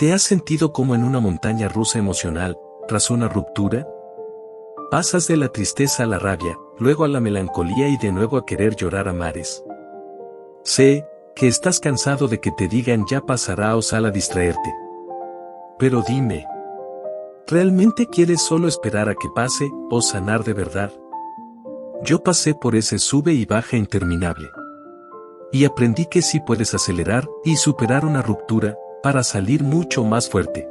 ¿Te has sentido como en una montaña rusa emocional, tras una ruptura? Pasas de la tristeza a la rabia, luego a la melancolía y de nuevo a querer llorar a mares. Sé que estás cansado de que te digan ya pasará o sal a distraerte. Pero dime, ¿realmente quieres solo esperar a que pase o sanar de verdad? Yo pasé por ese sube y baja interminable. Y aprendí que sí puedes acelerar y superar una ruptura para salir mucho más fuerte.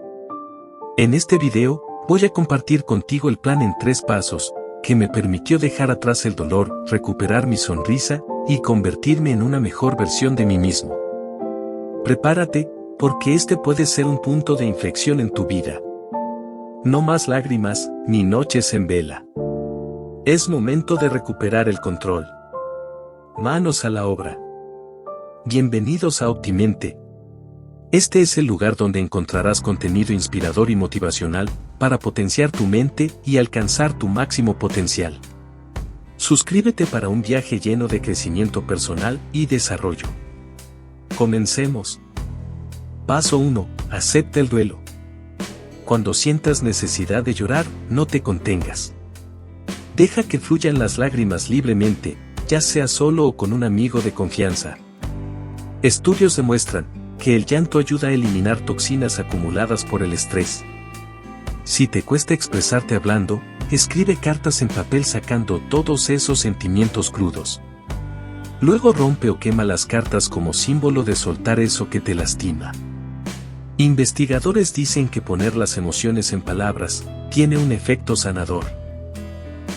En este video, voy a compartir contigo el plan en 3 pasos, que me permitió dejar atrás el dolor, recuperar mi sonrisa, y convertirme en una mejor versión de mí mismo. Prepárate, porque este puede ser un punto de inflexión en tu vida. No más lágrimas, ni noches en vela. Es momento de recuperar el control. Manos a la obra. Bienvenidos a Optimente. Este es el lugar donde encontrarás contenido inspirador y motivacional, para potenciar tu mente y alcanzar tu máximo potencial. Suscríbete para un viaje lleno de crecimiento personal y desarrollo. Comencemos. Paso 1. Acepta el duelo. Cuando sientas necesidad de llorar, no te contengas. Deja que fluyan las lágrimas libremente, ya sea solo o con un amigo de confianza. Estudios demuestran que el llanto ayuda a eliminar toxinas acumuladas por el estrés. Si te cuesta expresarte hablando, escribe cartas en papel sacando todos esos sentimientos crudos. Luego rompe o quema las cartas como símbolo de soltar eso que te lastima. Investigadores dicen que poner las emociones en palabras tiene un efecto sanador.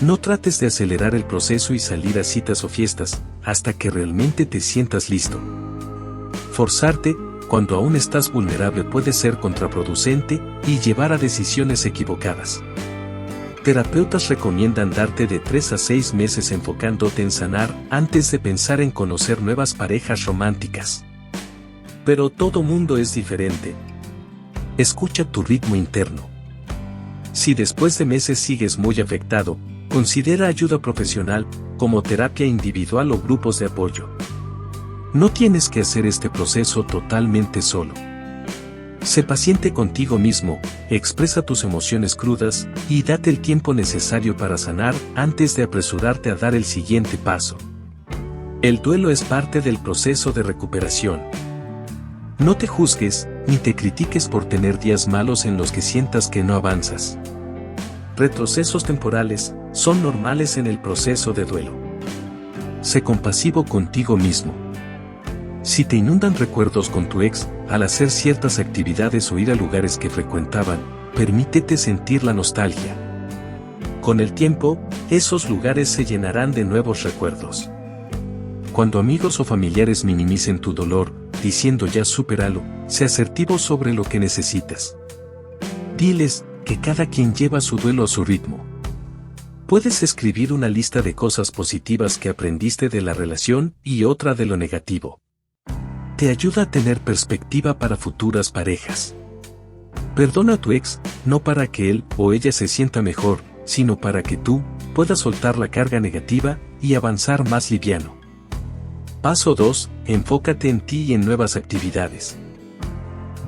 No trates de acelerar el proceso y salir a citas o fiestas hasta que realmente te sientas listo. Forzarte, cuando aún estás vulnerable, puede ser contraproducente y llevar a decisiones equivocadas. Terapeutas recomiendan darte de 3 a 6 meses enfocándote en sanar antes de pensar en conocer nuevas parejas románticas. Pero todo mundo es diferente. Escucha tu ritmo interno. Si después de meses sigues muy afectado, considera ayuda profesional, como terapia individual o grupos de apoyo. No tienes que hacer este proceso totalmente solo. Sé paciente contigo mismo, expresa tus emociones crudas y date el tiempo necesario para sanar antes de apresurarte a dar el siguiente paso. El duelo es parte del proceso de recuperación. No te juzgues ni te critiques por tener días malos en los que sientas que no avanzas. Retrocesos temporales son normales en el proceso de duelo. Sé compasivo contigo mismo. Si te inundan recuerdos con tu ex, al hacer ciertas actividades o ir a lugares que frecuentaban, permítete sentir la nostalgia. Con el tiempo, esos lugares se llenarán de nuevos recuerdos. Cuando amigos o familiares minimicen tu dolor, diciendo ya supéralo, sé asertivo sobre lo que necesitas. Diles que cada quien lleva su duelo a su ritmo. Puedes escribir una lista de cosas positivas que aprendiste de la relación y otra de lo negativo. Te ayuda a tener perspectiva para futuras parejas. Perdona a tu ex, no para que él o ella se sienta mejor, sino para que tú puedas soltar la carga negativa y avanzar más liviano. Paso 2. Enfócate en ti y en nuevas actividades.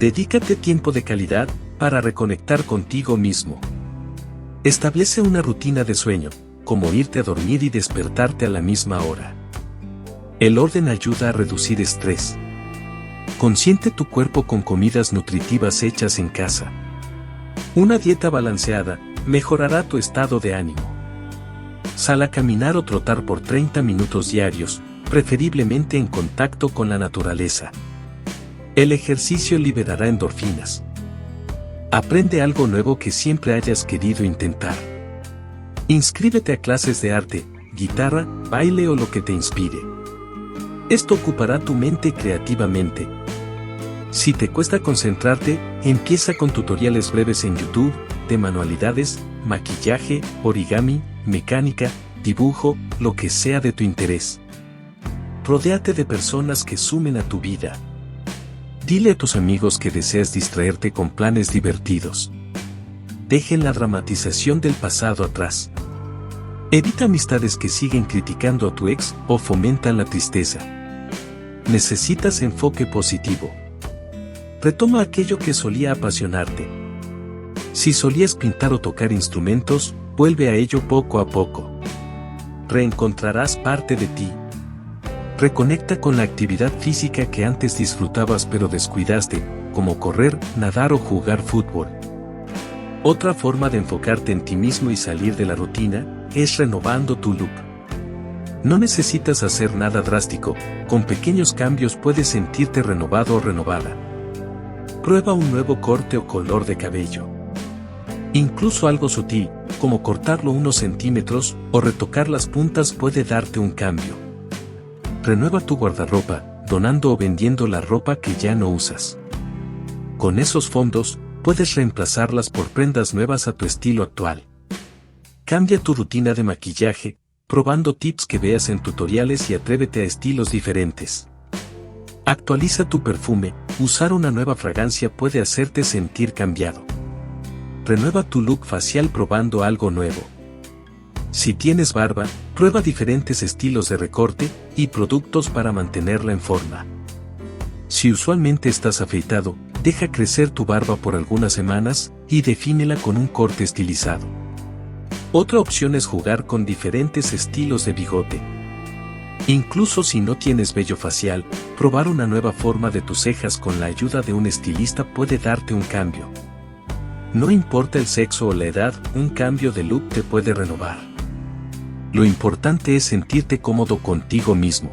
Dedícate tiempo de calidad para reconectar contigo mismo. Establece una rutina de sueño, como irte a dormir y despertarte a la misma hora. El orden ayuda a reducir estrés. Consiente tu cuerpo con comidas nutritivas hechas en casa. Una dieta balanceada mejorará tu estado de ánimo. Sal a caminar o trotar por 30 minutos diarios, preferiblemente en contacto con la naturaleza. El ejercicio liberará endorfinas. Aprende algo nuevo que siempre hayas querido intentar. Inscríbete a clases de arte, guitarra, baile o lo que te inspire. Esto ocupará tu mente creativamente. Si te cuesta concentrarte, empieza con tutoriales breves en YouTube, de manualidades, maquillaje, origami, mecánica, dibujo, lo que sea de tu interés. Rodéate de personas que sumen a tu vida. Dile a tus amigos que deseas distraerte con planes divertidos. Dejen la dramatización del pasado atrás. Evita amistades que siguen criticando a tu ex o fomentan la tristeza. Necesitas enfoque positivo. Retoma aquello que solía apasionarte. Si solías pintar o tocar instrumentos, vuelve a ello poco a poco. Reencontrarás parte de ti. Reconecta con la actividad física que antes disfrutabas pero descuidaste, como correr, nadar o jugar fútbol. Otra forma de enfocarte en ti mismo y salir de la rutina es renovando tu look. No necesitas hacer nada drástico, con pequeños cambios puedes sentirte renovado o renovada. Prueba un nuevo corte o color de cabello. Incluso algo sutil, como cortarlo unos centímetros o retocar las puntas puede darte un cambio. Renueva tu guardarropa, donando o vendiendo la ropa que ya no usas. Con esos fondos, puedes reemplazarlas por prendas nuevas a tu estilo actual. Cambia tu rutina de maquillaje, probando tips que veas en tutoriales y atrévete a estilos diferentes. Actualiza tu perfume, usar una nueva fragancia puede hacerte sentir cambiado. Renueva tu look facial probando algo nuevo. Si tienes barba, prueba diferentes estilos de recorte y productos para mantenerla en forma. Si usualmente estás afeitado, deja crecer tu barba por algunas semanas y defínela con un corte estilizado. Otra opción es jugar con diferentes estilos de bigote. Incluso si no tienes vello facial, probar una nueva forma de tus cejas con la ayuda de un estilista puede darte un cambio. No importa el sexo o la edad, un cambio de look te puede renovar. Lo importante es sentirte cómodo contigo mismo.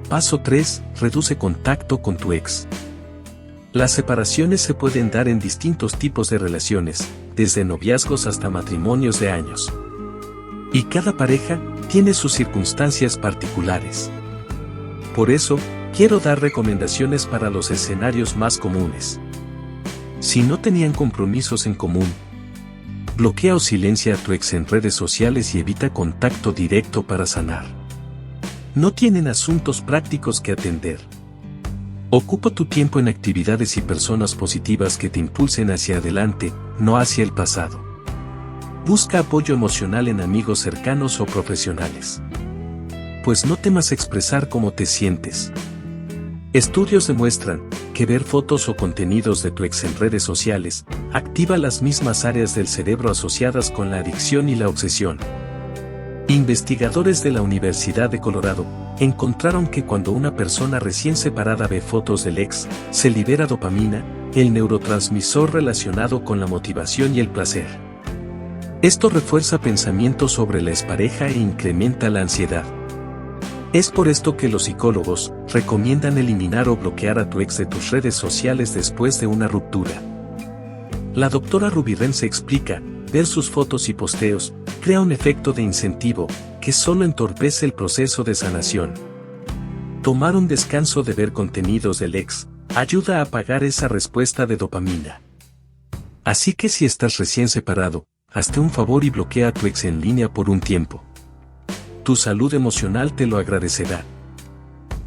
Paso 3. Reduce contacto con tu ex. Las separaciones se pueden dar en distintos tipos de relaciones, desde noviazgos hasta matrimonios de años. Y cada pareja tiene sus circunstancias particulares. Por eso, quiero dar recomendaciones para los escenarios más comunes. Si no tenían compromisos en común, bloquea o silencia a tu ex en redes sociales y evita contacto directo para sanar. No tienen asuntos prácticos que atender. Ocupa tu tiempo en actividades y personas positivas que te impulsen hacia adelante, no hacia el pasado. Busca apoyo emocional en amigos cercanos o profesionales. Pues no temas expresar cómo te sientes. Estudios demuestran que ver fotos o contenidos de tu ex en redes sociales activa las mismas áreas del cerebro asociadas con la adicción y la obsesión. Investigadores de la Universidad de Colorado encontraron que cuando una persona recién separada ve fotos del ex, se libera dopamina, el neurotransmisor relacionado con la motivación y el placer. Esto refuerza pensamientos sobre la expareja e incrementa la ansiedad. Es por esto que los psicólogos recomiendan eliminar o bloquear a tu ex de tus redes sociales después de una ruptura. La doctora Ruby-Rense explica, ver sus fotos y posteos crea un efecto de incentivo que solo entorpece el proceso de sanación. Tomar un descanso de ver contenidos del ex ayuda a apagar esa respuesta de dopamina. Así que si estás recién separado, hazte un favor y bloquea a tu ex en línea por un tiempo. Tu salud emocional te lo agradecerá.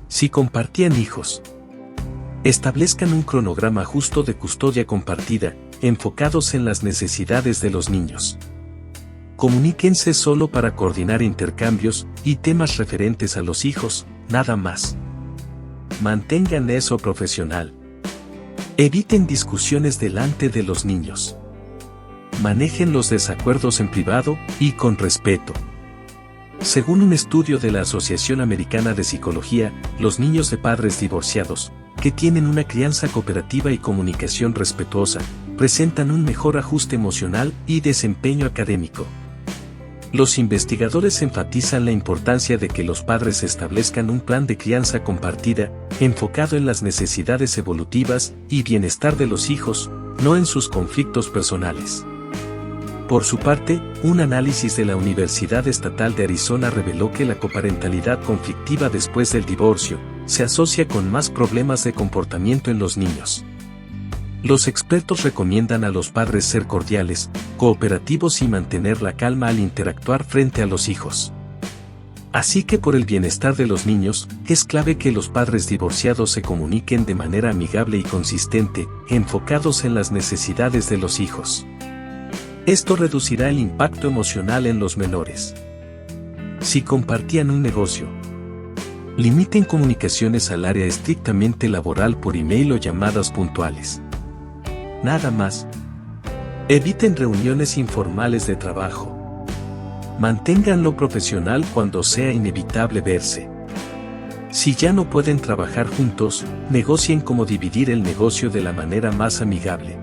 Si compartían hijos, establezcan un cronograma justo de custodia compartida, enfocados en las necesidades de los niños. Comuníquense solo para coordinar intercambios y temas referentes a los hijos, nada más. Mantengan eso profesional. Eviten discusiones delante de los niños. Manejen los desacuerdos en privado y con respeto. Según un estudio de la Asociación Americana de Psicología, los niños de padres divorciados, que tienen una crianza cooperativa y comunicación respetuosa, presentan un mejor ajuste emocional y desempeño académico. Los investigadores enfatizan la importancia de que los padres establezcan un plan de crianza compartida, enfocado en las necesidades evolutivas y bienestar de los hijos, no en sus conflictos personales. Por su parte, un análisis de la Universidad Estatal de Arizona reveló que la coparentalidad conflictiva después del divorcio se asocia con más problemas de comportamiento en los niños. Los expertos recomiendan a los padres ser cordiales, cooperativos y mantener la calma al interactuar frente a los hijos. Así que por el bienestar de los niños, es clave que los padres divorciados se comuniquen de manera amigable y consistente, enfocados en las necesidades de los hijos. Esto reducirá el impacto emocional en los menores. Si compartían un negocio, Limiten comunicaciones al área estrictamente laboral por email o llamadas puntuales. Nada más. Eviten reuniones informales de trabajo. Manténganlo profesional cuando sea inevitable verse. Si ya no pueden trabajar juntos, negocien cómo dividir el negocio de la manera más amigable.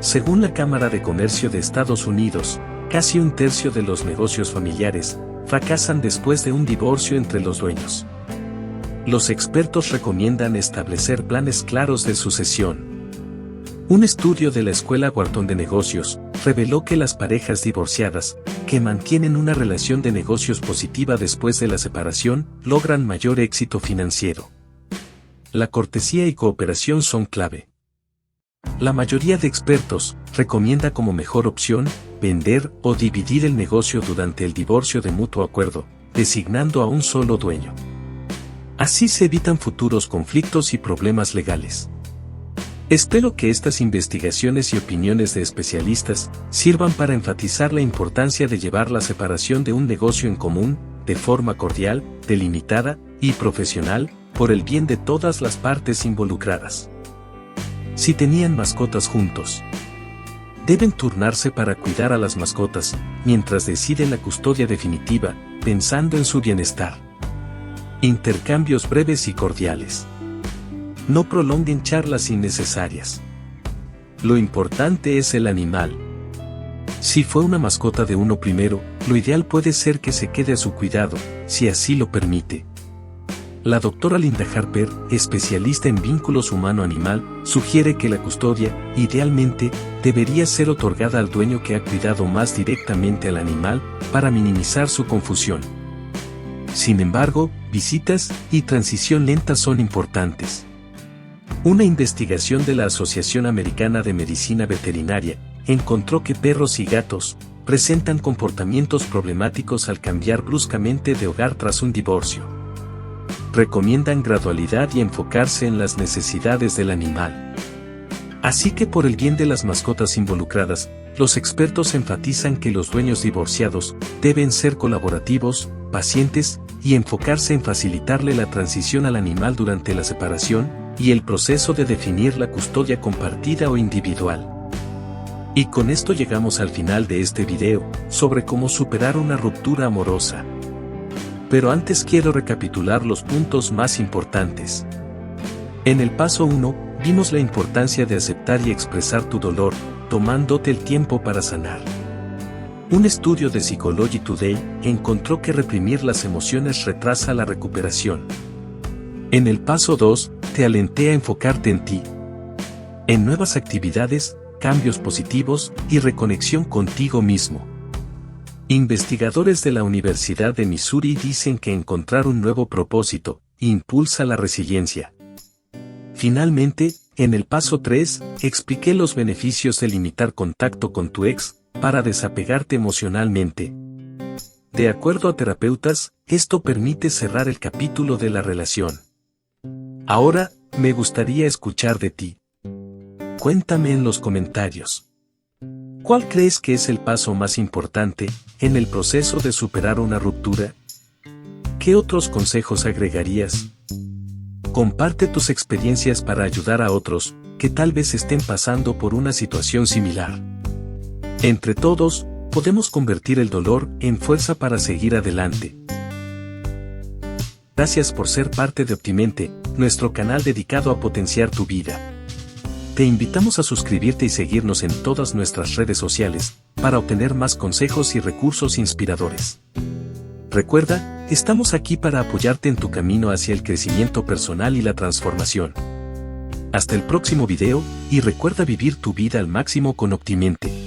Según la Cámara de Comercio de Estados Unidos, casi un tercio de los negocios familiares fracasan después de un divorcio entre los dueños. Los expertos recomiendan establecer planes claros de sucesión. Un estudio de la Escuela Wharton de Negocios reveló que las parejas divorciadas, que mantienen una relación de negocios positiva después de la separación, logran mayor éxito financiero. La cortesía y cooperación son clave. La mayoría de expertos recomienda como mejor opción vender o dividir el negocio durante el divorcio de mutuo acuerdo, designando a un solo dueño. Así se evitan futuros conflictos y problemas legales. Espero que estas investigaciones y opiniones de especialistas sirvan para enfatizar la importancia de llevar la separación de un negocio en común, de forma cordial, delimitada y profesional, por el bien de todas las partes involucradas. Si tenían mascotas juntos, deben turnarse para cuidar a las mascotas, mientras deciden la custodia definitiva, pensando en su bienestar. Intercambios breves y cordiales. No prolonguen charlas innecesarias. Lo importante es el animal. Si fue una mascota de uno primero, lo ideal puede ser que se quede a su cuidado, si así lo permite. La doctora Linda Harper, especialista en vínculos humano-animal, sugiere que la custodia, idealmente, debería ser otorgada al dueño que ha cuidado más directamente al animal, para minimizar su confusión. Sin embargo, visitas y transición lenta son importantes. Una investigación de la Asociación Americana de Medicina Veterinaria encontró que perros y gatos presentan comportamientos problemáticos al cambiar bruscamente de hogar tras un divorcio. Recomiendan gradualidad y enfocarse en las necesidades del animal. Así que por el bien de las mascotas involucradas, los expertos enfatizan que los dueños divorciados deben ser colaborativos, pacientes y enfocarse en facilitarle la transición al animal durante la separación y el proceso de definir la custodia compartida o individual. Y con esto llegamos al final de este video, sobre cómo superar una ruptura amorosa. Pero antes quiero recapitular los puntos más importantes. En el paso 1, vimos la importancia de aceptar y expresar tu dolor, tomándote el tiempo para sanar. Un estudio de Psychology Today encontró que reprimir las emociones retrasa la recuperación. En el paso 2, te alenté a enfocarte en ti, en nuevas actividades, cambios positivos y reconexión contigo mismo. Investigadores de la Universidad de Missouri dicen que encontrar un nuevo propósito impulsa la resiliencia. Finalmente, en el paso 3, expliqué los beneficios de limitar contacto con tu ex para desapegarte emocionalmente. De acuerdo a terapeutas, esto permite cerrar el capítulo de la relación. Ahora, me gustaría escuchar de ti. Cuéntame en los comentarios. ¿Cuál crees que es el paso más importante en el proceso de superar una ruptura? ¿Qué otros consejos agregarías? Comparte tus experiencias para ayudar a otros que tal vez estén pasando por una situación similar. Entre todos, podemos convertir el dolor en fuerza para seguir adelante. Gracias por ser parte de Optimente, nuestro canal dedicado a potenciar tu vida. Te invitamos a suscribirte y seguirnos en todas nuestras redes sociales, para obtener más consejos y recursos inspiradores. Recuerda, estamos aquí para apoyarte en tu camino hacia el crecimiento personal y la transformación. Hasta el próximo video, y recuerda vivir tu vida al máximo con Optimente.